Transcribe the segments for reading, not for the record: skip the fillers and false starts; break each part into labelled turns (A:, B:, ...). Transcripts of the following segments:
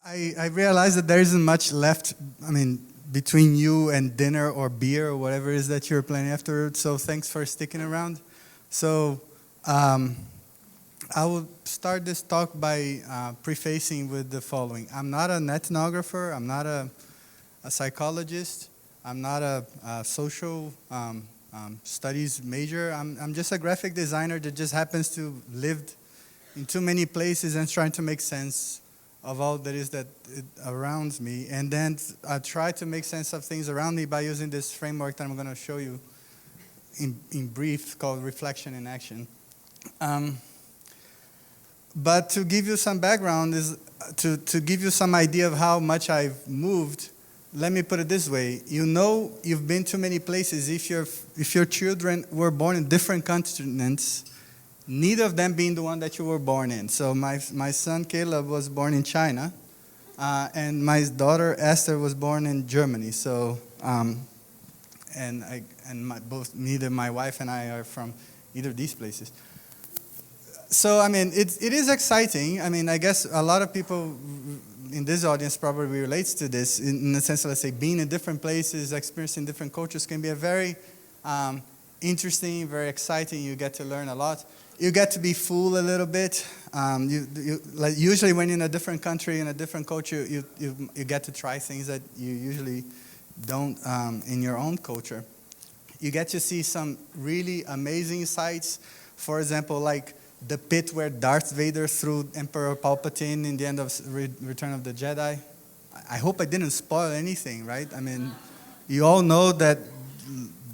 A: I realize that there isn't much left, between you and dinner or beer or whatever it is that you're planning afterwards. So thanks for sticking around. So um, I will start this talk by prefacing with the following. I'm not an ethnographer. I'm not a psychologist. I'm not a social studies major. I'm just a graphic designer that just happens to lived in too many places and trying to make sense of all that is that it around me. And then I try to make sense of things around me by using this framework that I'm going to show you in brief called reflection in action. But to give you some background, is to give you some idea of how much I've moved, let me put it this way. You know you've been to many places if your children were born in different continents, neither of them being the one that you were born in. So my son Caleb was born in China, and my daughter Esther was born in Germany. So, neither my wife and I are from either of these places. So it is exciting. I guess a lot of people in this audience probably relates to this in the sense of, let's say, being in different places, experiencing different cultures can be a very interesting, very exciting. You get to learn a lot. You get to be fooled a little bit. Like usually when you're in a different country, in a different culture, you get to try things that you usually don't in your own culture. You get to see some really amazing sights. For example, like the pit where Darth Vader threw Emperor Palpatine in the end of Return of the Jedi. I hope I didn't spoil anything, right? You all know that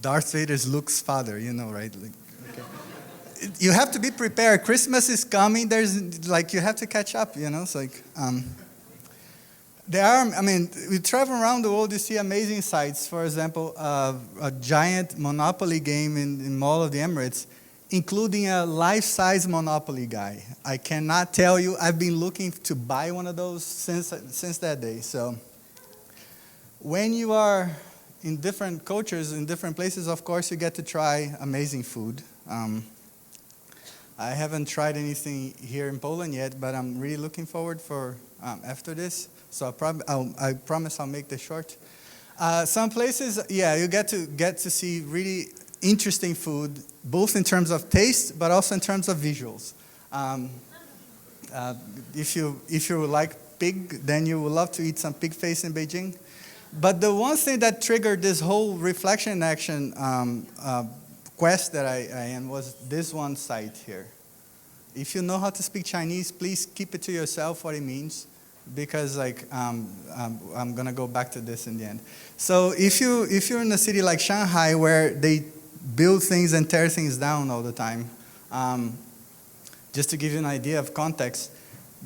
A: Darth Vader is Luke's father, right? You have to be prepared. Christmas is coming. You have to catch up, It's we travel around the world, you see amazing sights. For example, a giant Monopoly game in Mall of the Emirates, including a life-size Monopoly guy. I cannot tell you, I've been looking to buy one of those since that day. So when you are in different cultures, in different places, of course, you get to try amazing food. I haven't tried anything here in Poland yet, but I'm really looking forward for after this. So I promise I'll make this short. Some places, you get to see really interesting food, both in terms of taste, but also in terms of visuals. If you like pig, then you will love to eat some pig face in Beijing. But the one thing that triggered this whole reflection in action quest that I am was this one site here. If you know how to speak Chinese, please keep it to yourself what it means, because I'm gonna go back to this in the end. So if you're in a city like Shanghai where they build things and tear things down all the time, just to give you an idea of context,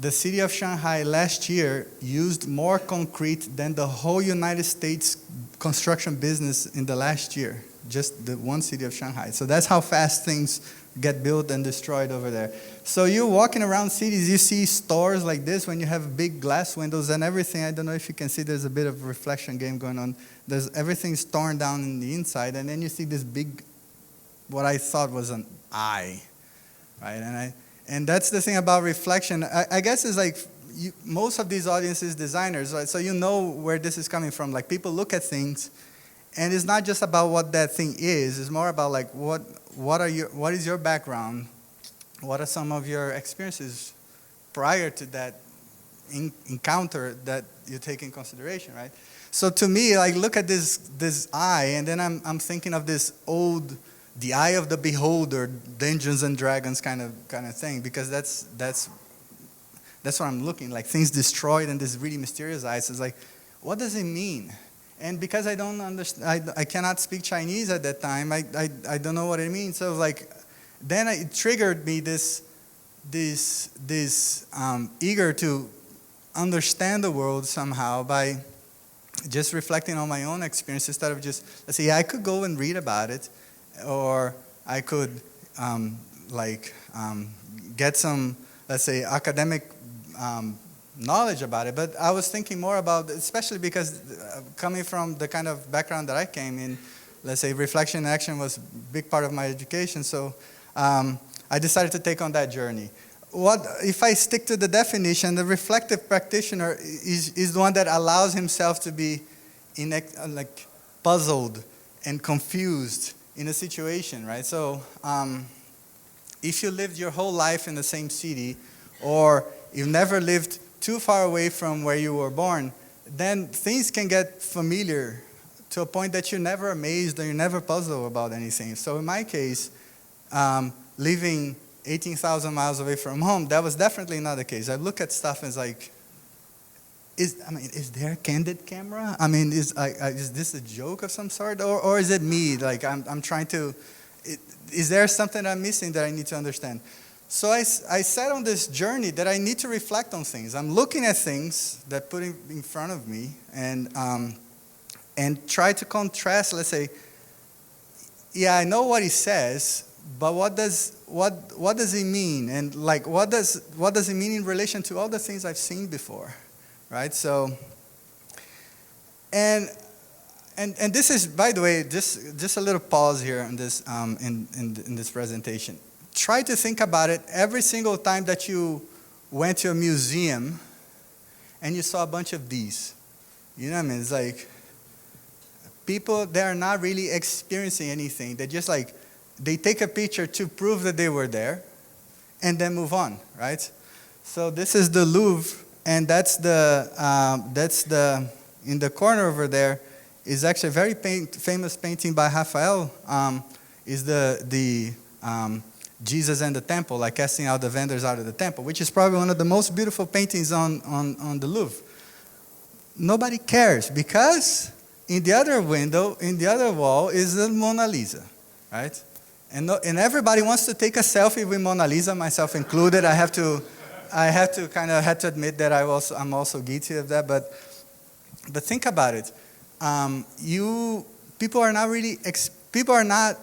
A: the city of Shanghai last year used more concrete than the whole United States construction business in the last year, just the one city of Shanghai. So that's how fast things get built and destroyed over there. So you're walking around cities, you see stores like this when you have big glass windows and everything. I don't know if you can see, there's a bit of a reflection game going on. Everything's torn down in the inside, and then you see this big, what I thought was an eye, right? And that's the thing about reflection. I guess it's like most of these audiences designers, right? So you know where this is coming from. Like, people look at things, and it's not just about what that thing is. It's more about like what is your background? What are some of your experiences prior to that encounter that you take in consideration, right? So to me, like, look at this eye, and then I'm thinking of this old, the Eye of the Beholder, Dungeons and Dragons kind of thing, because that's what I'm looking, like things destroyed and this really mysterious eyes. It's like, what does it mean? And because I don't understand, I cannot speak Chinese at that time. I don't know what it means. So like, then it triggered me this eager to understand the world somehow by just reflecting on my own experience instead of just, let's say, I could go and read about it, or I could get some, let's say, academic knowledge about it. But I was thinking more about, especially because coming from the kind of background that I came in, let's say reflection and action was a big part of my education. So I decided to take on that journey. what if I stick to the definition? The reflective practitioner is the one that allows himself to be like puzzled and confused in a situation, right? So if you lived your whole life in the same city, or you've never lived too far away from where you were born, then things can get familiar to a point that you're never amazed or you're never puzzled about anything. So in my case, living 18,000 miles away from home, that was definitely not the case. I look at stuff and it's like, is there a candid camera? I mean, is this a joke of some sort? Or is it me? Like, I'm trying to, is there something I'm missing that I need to understand? So I set on this journey that I need to reflect on things. I'm looking at things that put in front of me and try to contrast, let's say, yeah, I know what he says, but what does he mean? And like, what does it mean in relation to all the things I've seen before, right? So, and this is, by the way, just a little pause here on this in this presentation. Try to think about it every single time that you went to a museum and you saw a bunch of these. You know what I mean? It's like people, they are not really experiencing anything. They just like, they take a picture to prove that they were there and then move on, right? So this is the Louvre, and that's the in the corner over there is actually a very famous painting by Raphael, is the Jesus and the temple, like casting out the vendors out of the temple, which is probably one of the most beautiful paintings on the Louvre. Nobody cares because in the other window, in the other wall, is the Mona Lisa, right? And everybody wants to take a selfie with Mona Lisa, myself included. I have to admit that I'm also guilty of that. But think about it. People are not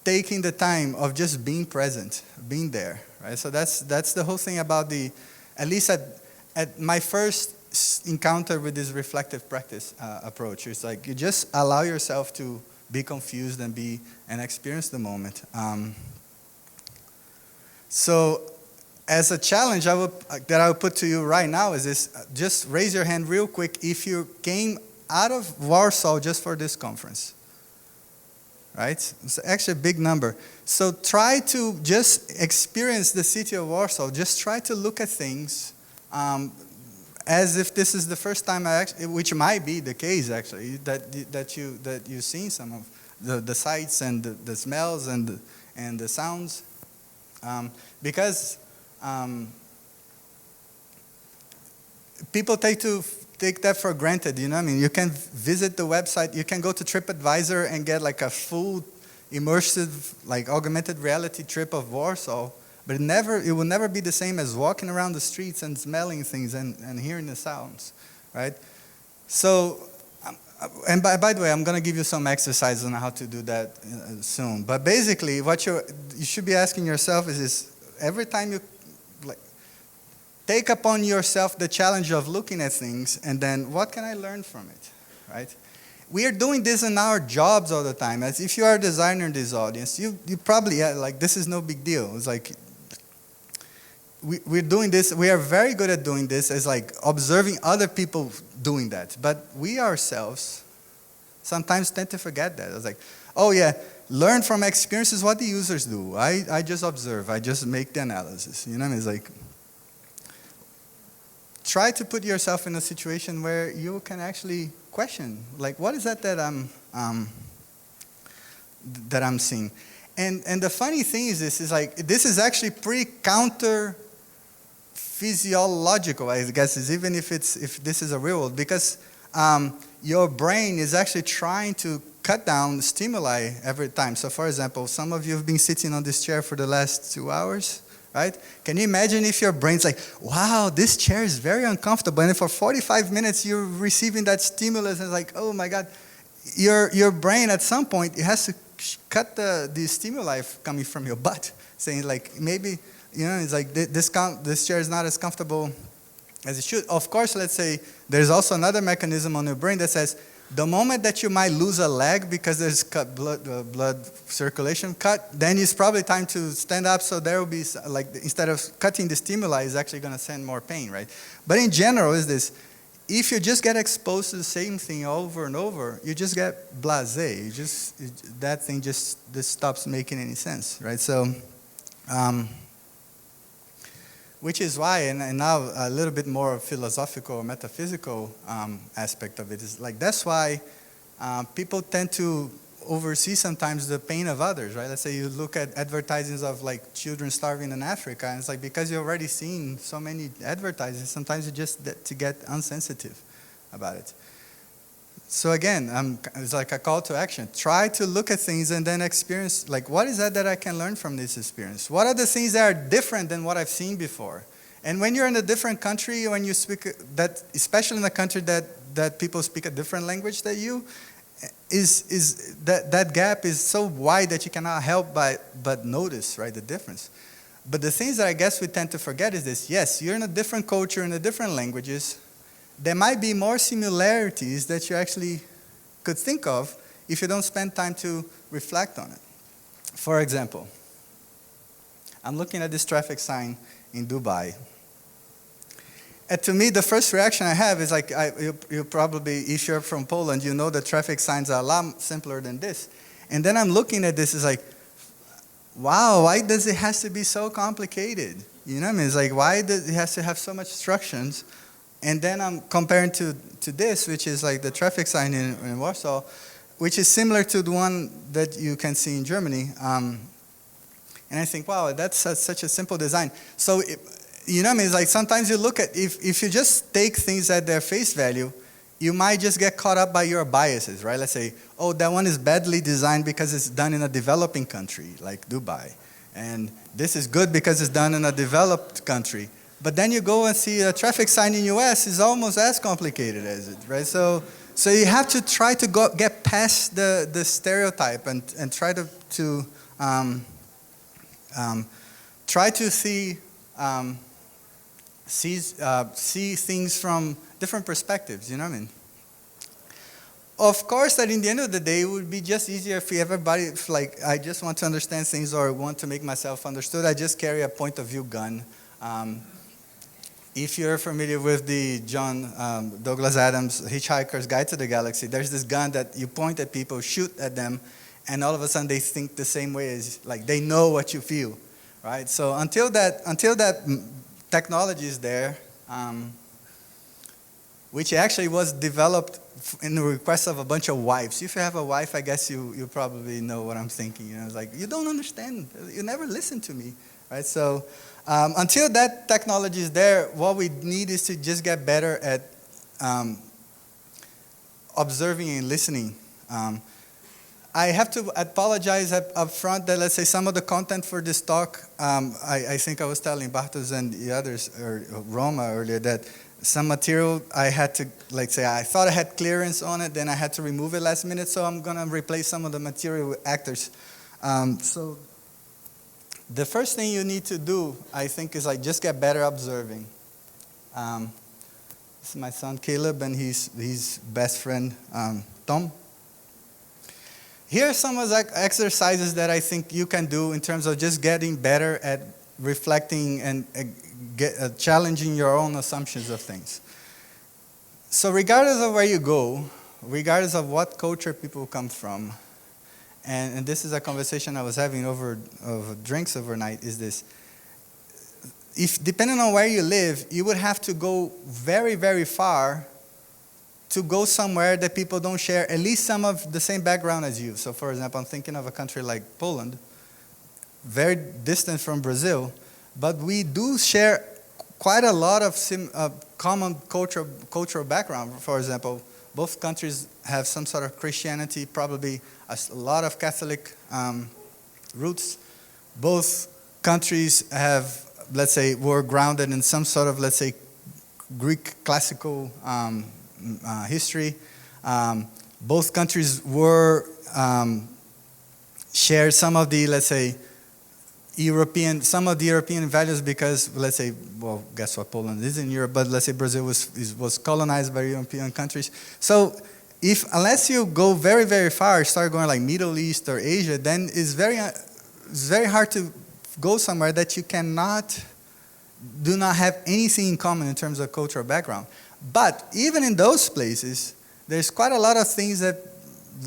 A: taking the time of just being present, being there, right? So that's the whole thing about at least at my first encounter with this reflective practice approach. It's like you just allow yourself to be confused and experience the moment. So as a challenge that I would put to you right now is this: just raise your hand real quick if you came out of Warsaw just for this conference. Right? It's actually a big number. So try to just experience the city of Warsaw. Just try to look at things as if this is the first time which might be the case actually, that you've seen some of the sights and the smells and the sounds, because people take that for granted, you know what I mean? You can visit the website, you can go to TripAdvisor and get like a full immersive, like augmented reality trip of Warsaw, but it will never be the same as walking around the streets and smelling things and hearing the sounds, right? So, and by the way, I'm going to give you some exercises on how to do that soon. But basically, what you should be asking yourself is every time you take upon yourself the challenge of looking at things, and then what can I learn from it, right? We are doing this in our jobs all the time. As if you are a designer in this audience, you probably, like, this is no big deal. It's like, we're doing this, we are very good at doing this as like observing other people doing that. But we ourselves sometimes tend to forget that. It's like, oh yeah, learn from experiences what the users do. I just observe, I just make the analysis. You know what I mean? It's like, try to put yourself in a situation where you can actually question, like, what is that I'm seeing? And the funny thing is this is actually pretty counter physiological, I guess, is even if this is a real world, because your brain is actually trying to cut down stimuli every time. So for example, some of you have been sitting on this chair for the last 2 hours. Right? Can you imagine if your brain's like, wow, this chair is very uncomfortable, and for 45 minutes you're receiving that stimulus, and it's like, oh my God, your brain at some point, it has to cut the stimuli coming from your butt, saying like, maybe, you know, it's like this chair is not as comfortable as it should. Of course, let's say there's also another mechanism on your brain that says, The moment that you might lose a leg because there's blood circulation cut, then it's probably time to stand up. So there will be, like, instead of cutting the stimuli, it's actually going to send more pain, right? But in general, is this: if you just get exposed to the same thing over and over, you just get blasé. That thing just stops making any sense, right? So, which is why, and now a little bit more philosophical or metaphysical aspect of it is like, that's why people tend to oversee sometimes the pain of others, right? Let's say you look at advertisements of like children starving in Africa, and it's like, because you've already seen so many advertisements, sometimes you just to get unsensitive about it. So again, it's like a call to action. Try to look at things and then experience, like, what is that I can learn from this experience? What are the things that are different than what I've seen before? And when you're in a different country, when you speak that, especially in a country that people speak a different language than you, is that gap is so wide that you cannot help but notice, right, the difference. But the things that I guess we tend to forget is this: yes, you're in a different culture, in a different languages. There might be more similarities that you actually could think of if you don't spend time to reflect on it. For example, I'm looking at this traffic sign in Dubai. And to me, the first reaction I have is like, you probably, if you're from Poland, you know that traffic signs are a lot simpler than this. And then I'm looking at this, it's like, wow, why does it have to be so complicated? You know what I mean? It's like, why does it have to have so much instructions? And then I'm comparing to this, which is like the traffic sign in Warsaw, which is similar to the one that you can see in Germany. And I think, wow, that's such a simple design. So, you know what I mean? It's like sometimes you look at, if you just take things at their face value, you might just get caught up by your biases, right? Let's say, oh, that one is badly designed because it's done in a developing country, like Dubai. And this is good because it's done in a developed country. But then you go and see a traffic sign in the US is almost as complicated as it, right? So you have to try to get past the stereotype and try to try to see things from different perspectives, you know what I mean? Of course, that in the end of the day, it would be just easier if everybody, like, I just want to understand things or want to make myself understood, I just carry a point of view gun. If you're familiar with the John Douglas Adams Hitchhiker's Guide to the Galaxy, there's this gun that you point at people, shoot at them, and all of a sudden they think the same way as, like, they know what you feel, right? So until that technology is there, which actually was developed in the request of a bunch of wives. If you have a wife, I guess you probably know what I'm thinking. You know, it's like, you don't understand. You never listen to me, right? So until that technology is there, what we need is to just get better at observing and listening. I have to apologize up front that, let's say, some of the content for this talk, I think I was telling Bartos and the others, or Roma earlier, that some material I had to, like, say, I thought I had clearance on it, then I had to remove it last minute, so I'm going to replace some of the material with actors. So the first thing you need to do, I think, is like just get better observing. This is my son Caleb and his best friend Tom. Here are some of the exercises that I think you can do in terms of just getting better at reflecting and challenging your own assumptions of things. So regardless of where you go, regardless of what culture people come from, and this is a conversation I was having over drinks overnight, is this: if depending on where you live, you would have to go very, very far to go somewhere that people don't share at least some of the same background as you. So for example, I'm thinking of a country like Poland, very distant from Brazil, but we do share quite a lot of common cultural background. For example, both countries have some sort of Christianity, probably a lot of Catholic roots. Both countries have, let's say, were grounded in some sort of, let's say, Greek classical history. Both countries were shared some of the, let's say, European values because, let's say, well, guess what, Poland is in Europe, but let's say Brazil was colonized by European countries. So unless you go very, very far, start going like Middle East or Asia, then it's very hard to go somewhere that you do not have anything in common in terms of cultural background. But even in those places, there's quite a lot of things that,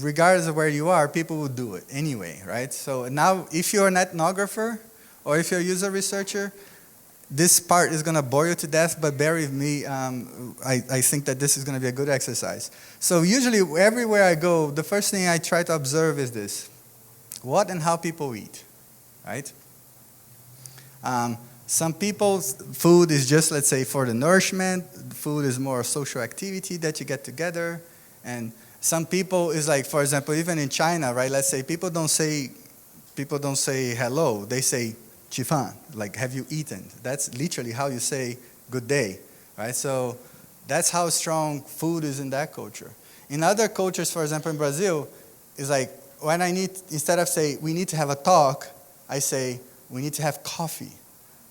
A: regardless of where you are, people will do it anyway, right? So now, if you're an ethnographer or if you're a user researcher, this part is going to bore you to death, but bear with me. I think that this is going to be a good exercise. So usually, everywhere I go, the first thing I try to observe is this: what and how people eat, right? Some people's food is just, let's say, for the nourishment. Food is more a social activity that you get together. And some people is like, for example, even in China, right? Let's say people don't say hello. They say 吃饭, like, have you eaten? That's literally how you say good day, right? So that's how strong food is in that culture. In other cultures, for example, in Brazil, it's like when instead of say we need to have a talk, I say we need to have coffee.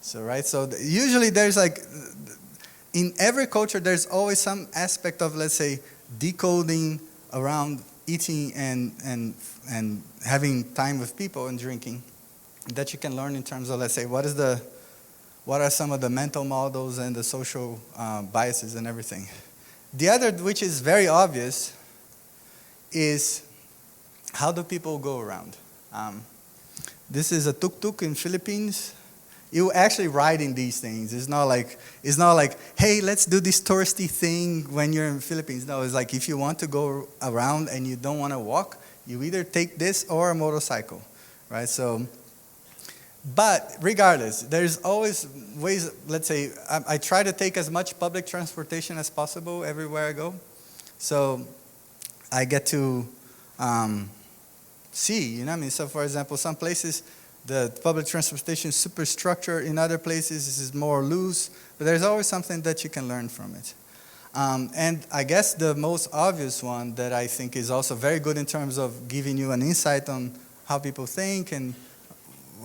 A: So, right? So usually there's like, in every culture, there's always some aspect of, let's say, decoding around eating and having time with people and drinking that you can learn in terms of, let's say, what are some of the mental models and the social biases and everything. The other, which is very obvious, is how do people go around? This is a tuk-tuk in Philippines. You actually ride in these things. It's not like, hey, let's do this touristy thing when you're in Philippines. No, it's like if you want to go around and you don't want to walk, you either take this or a motorcycle, right? So, but regardless, there's always ways. Let's say I try to take as much public transportation as possible everywhere I go, so I get to see. You know what I mean? So, for example, some places the public transportation is super structured. In other places, this is more loose. But there's always something that you can learn from it. And I guess the most obvious one that I think is also very good in terms of giving you an insight on how people think and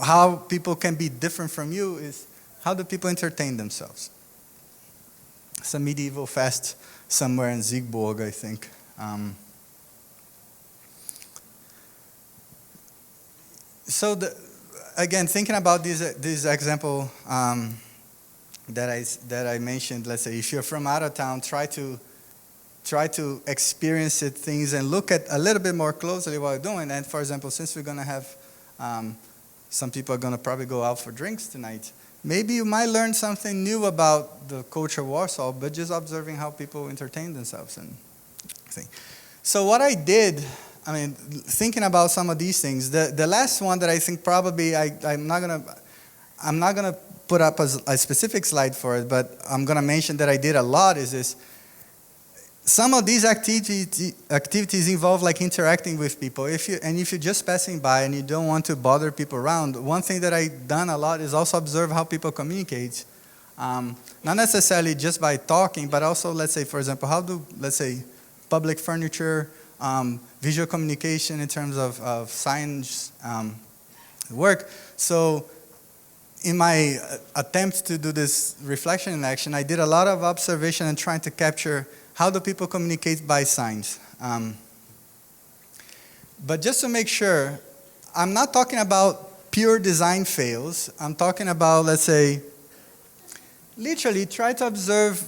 A: how people can be different from you is how do people entertain themselves? It's a medieval fest somewhere in Siegburg, I think. So again, thinking about this example that I mentioned, let's say if you're from out of town, try to experience things and look at a little bit more closely what you're doing. And for example, since we're going to have some people are going to probably go out for drinks tonight, maybe you might learn something new about the culture of Warsaw, but just observing how people entertain themselves and things. So what I did, I mean, thinking about some of these things, the last one that I think probably I'm not gonna put up a specific slide for it, but I'm gonna mention that I did a lot is this. Some of these activities involve like interacting with people. If you're just passing by and you don't want to bother people around, one thing that I've done a lot is also observe how people communicate. Not necessarily just by talking, but also, let's say, for example, how do, let's say, public furniture, visual communication in terms of signs work. So in my attempt to do this reflection in action, I did a lot of observation and trying to capture how do people communicate by signs. But just to make sure, I'm not talking about pure design fails. I'm talking about, let's say, literally try to observe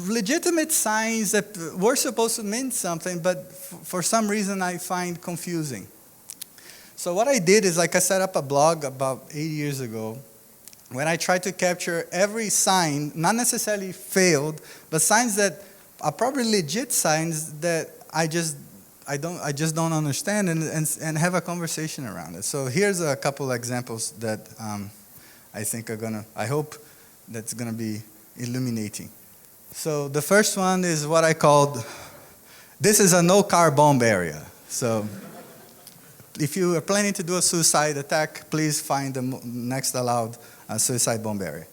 A: legitimate signs that were supposed to mean something, but for some reason I find confusing. So what I did is, like, I set up a blog about 8 years ago when I tried to capture every sign, not necessarily failed, but signs that are probably legit signs that I just don't understand and have a conversation around it. So here's a couple examples that I hope that's gonna be illuminating. So the first one is what I called, this is a no-car bomb area. So if you are planning to do a suicide attack, please find the next allowed suicide bomb area.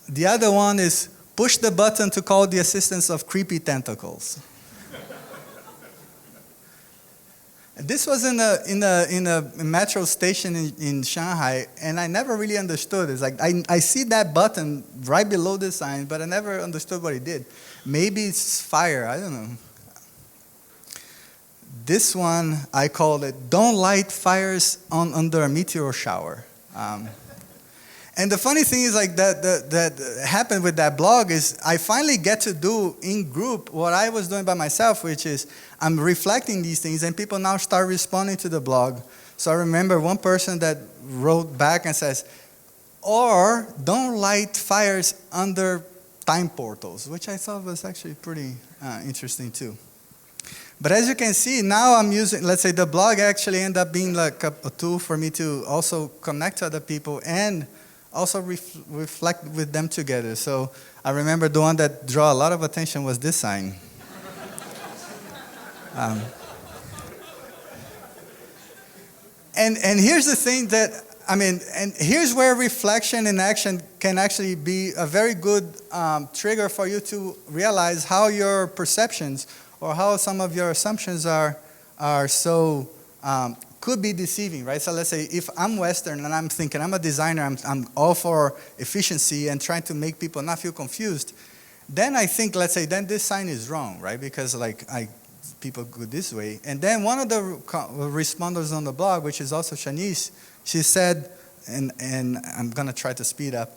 A: The other one is push the button to call the assistance of creepy tentacles. This was in a metro station in Shanghai, and I never really understood. It's like I see that button right below the sign, but I never understood what it did. Maybe it's fire, I don't know. This one, I called it, Don't Light Fires Under a Meteor Shower. And the funny thing is, like, that happened with that blog is I finally get to do in group what I was doing by myself, which is I'm reflecting these things, and people now start responding to the blog. So I remember one person that wrote back and says, or don't light fires under time portals, which I thought was actually pretty interesting too. But as you can see, now I'm using, let's say the blog actually ended up being like a tool for me to also connect to other people and also reflect with them together. So I remember the one that drew a lot of attention was this sign. And here's the thing and here's where reflection and action can actually be a very good trigger for you to realize how your perceptions or how some of your assumptions are so could be deceiving, right? So let's say if I'm Western and I'm thinking I'm a designer, I'm all for efficiency and trying to make people not feel confused, then I think, let's say, then this sign is wrong, right? Because people go this way. And then one of the responders on the blog, which is also Shanice, she said, and I'm going to try to speed up,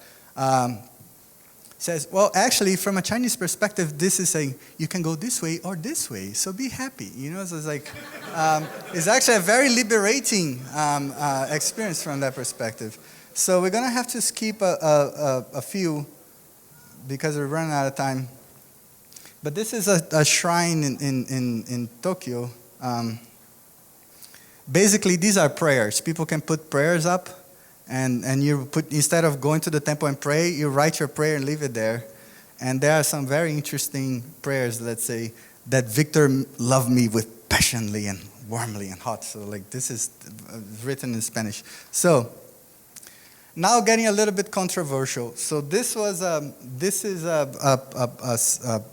A: says, well, actually, from a Chinese perspective, this is saying you can go this way or this way, so be happy. So it's like, it's actually a very liberating experience from that perspective. So we're going to have to skip a few because we're running out of time. But this is a shrine in Tokyo. Basically, these are prayers. People can put prayers up. And you put, instead of going to the temple and pray, you write your prayer and leave it there. And there are some very interesting prayers, let's say, that Victor loved me with passionately and warmly and hot. So like this is written in Spanish. So now getting a little bit controversial. So this is a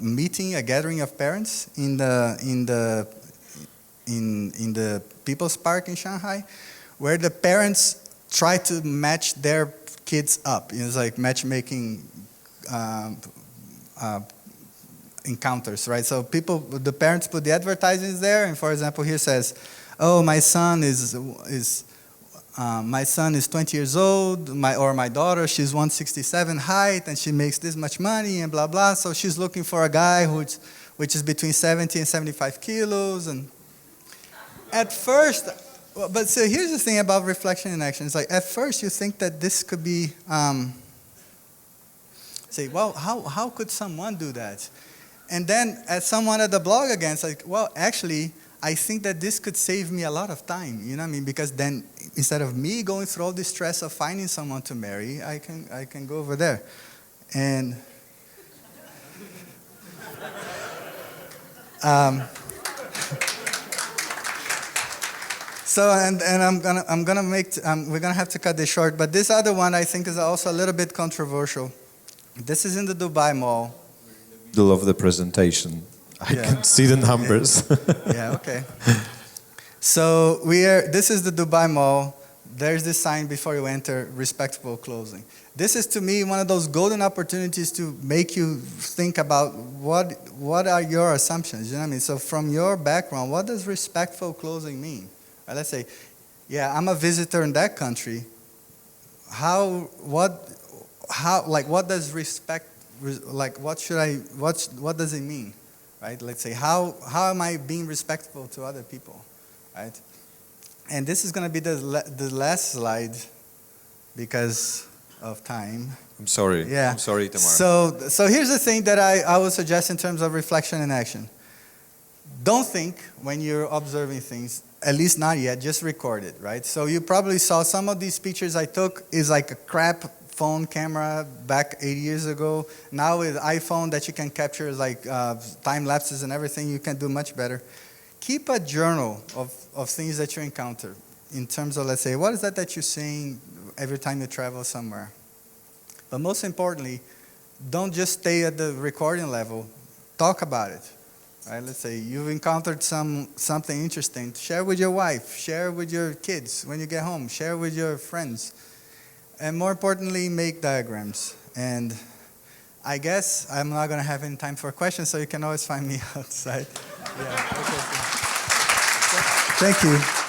A: meeting, a gathering of parents in the People's Park in Shanghai, where the parents try to match their kids up. It's like matchmaking encounters, right? So the parents put the advertisements there, and for example, here says, "Oh, my son is 20 years old, my daughter, she's 167 height, and she makes this much money, and blah blah. So she's looking for a guy which is between 70 and 75 kilos." And at first. But so here's the thing about reflection and action. It's like at first you think that this could be, say, well, how could someone do that? And then as someone at the blog again, it's like, well, actually, I think that this could save me a lot of time. You know what I mean? Because then instead of me going through all the stress of finding someone to marry, I can go over there. And so and we're gonna have to cut this short. But this other one I think is also a little bit controversial. This is in the Dubai Mall.
B: Middle of the presentation, I can see the numbers.
A: Yeah, okay. So this is the Dubai Mall. There's this sign before you enter, respectable clothing. This is to me one of those golden opportunities to make you think about what are your assumptions. You know what I mean? So from your background, what does respectful clothing mean? Right, let's say, yeah, I'm a visitor in that country. What does respect, like what does it mean? Right? Let's say, how am I being respectful to other people? Right? And this is going to be the last slide because of time.
B: I'm sorry.
A: Yeah.
B: I'm sorry, Itmar.
A: So here's the thing that I would suggest in terms of reflection and action. Don't think when you're observing things, at least not yet, just record it, right? So you probably saw some of these pictures I took is like a crap phone camera back 8 years ago. Now with iPhone that you can capture like time lapses and everything, you can do much better. Keep a journal of things that you encounter in terms of, let's say, what is that you're seeing every time you travel somewhere? But most importantly, don't just stay at the recording level. Talk about it. Right? Let's say you've encountered something interesting. Share with your wife. Share with your kids when you get home. Share with your friends. And more importantly, make diagrams. And I guess I'm not going to have any time for questions, so you can always find me outside. Yeah, okay. Thank you.